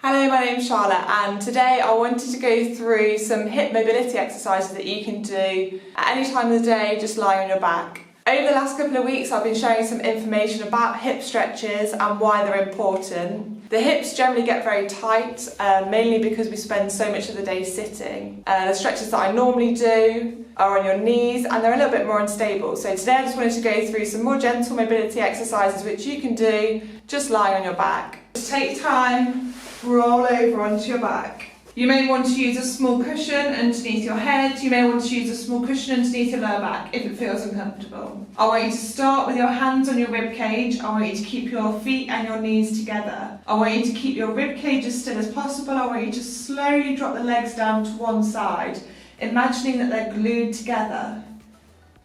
Hello, my name's Charlotte and today I wanted to go through some hip mobility exercises that you can do at any time of the day, just lying on your back. Over the last couple of weeks I've been sharing some information about hip stretches and why they're important. The hips generally get very tight, mainly because we spend so much of the day sitting. The stretches that I normally do are on your knees and they're a little bit more unstable. So today I just wanted to go through some more gentle mobility exercises which you can do just lying on your back. Just take time, roll over onto your back. You may want to use a small cushion underneath your head. You may want to use a small cushion underneath your lower back if it feels uncomfortable. I want you to start with your hands on your rib cage. I want you to keep your feet and your knees together. I want you to keep your rib cage as still as possible. I want you to slowly drop the legs down to one side, imagining that they're glued together.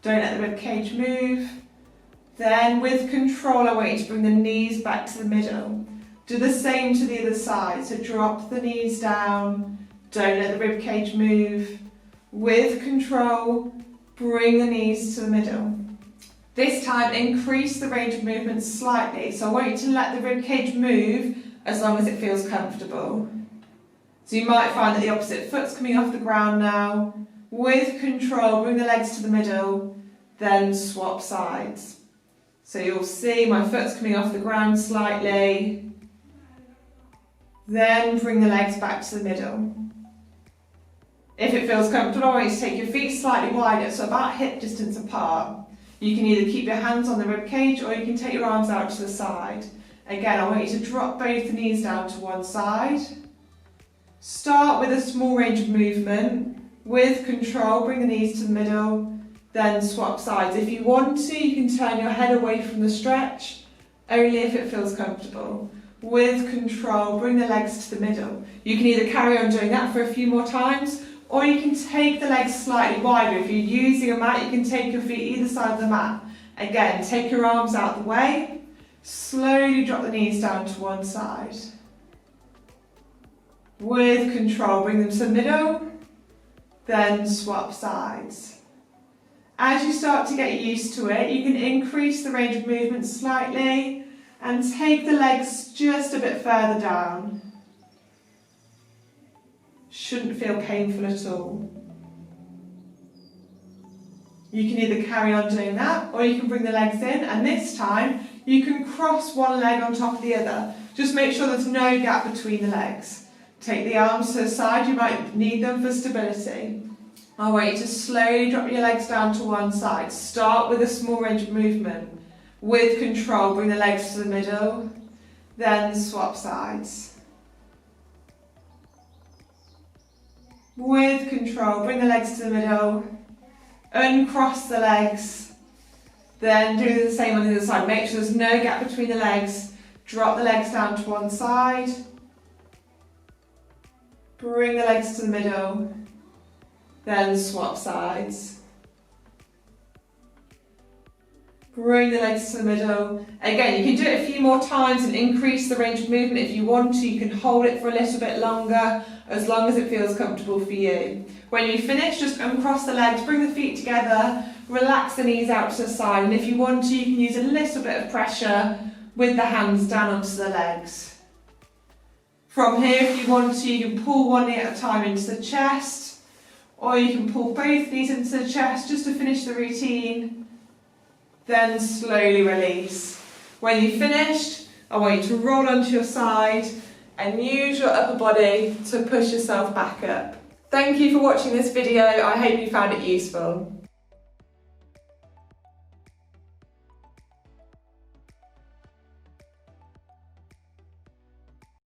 Don't let the rib cage move. Then with control, I want you to bring the knees back to the middle. Do the same to the other side, so drop the knees down, don't let the rib cage move. With control, bring the knees to the middle. This time, increase the range of movement slightly, so I want you to let the rib cage move as long as it feels comfortable. So you might find that the opposite foot's coming off the ground now. With control, bring the legs to the middle, then swap sides. So you'll see my foot's coming off the ground slightly. Then bring the legs back to the middle. If it feels comfortable, I want you to take your feet slightly wider, so about hip distance apart. You can either keep your hands on the rib cage or you can take your arms out to the side. Again, I want you to drop both the knees down to one side. Start with a small range of movement. With control, bring the knees to the middle, then swap sides. If you want to, you can turn your head away from the stretch, only if it feels comfortable. With control, bring the legs to the middle. You can either carry on doing that for a few more times, or you can take the legs slightly wider. If you're using a mat, you can take your feet either side of the mat. Again, take your arms out of the way. Slowly drop the knees down to one side. With control, bring them to the middle, then swap sides. As you start to get used to it, you can increase the range of movement slightly and take the legs just a bit further down. Shouldn't feel painful at all. You can either carry on doing that or you can bring the legs in, and this time you can cross one leg on top of the other. Just make sure there's no gap between the legs. Take the arms to the side, you might need them for stability. I want you to slowly drop your legs down to one side. Start with a small range of movement. With control, bring the legs to the middle, then swap sides. With control, bring the legs to the middle, uncross the legs, then do the same on the other side. Make sure there's no gap between the legs. Drop the legs down to one side, bring the legs to the middle, then swap sides. Bring the legs to the middle. Again, you can do it a few more times and increase the range of movement if you want to. You can hold it for a little bit longer, as long as it feels comfortable for you. When you finish, just uncross the legs, bring the feet together, relax the knees out to the side, and if you want to, you can use a little bit of pressure with the hands down onto the legs. From here, if you want to, you can pull one knee at a time into the chest, or you can pull both knees into the chest just to finish the routine. Then slowly release. When you've finished, I want you to roll onto your side and use your upper body to push yourself back up. Thank you for watching this video. I hope you found it useful.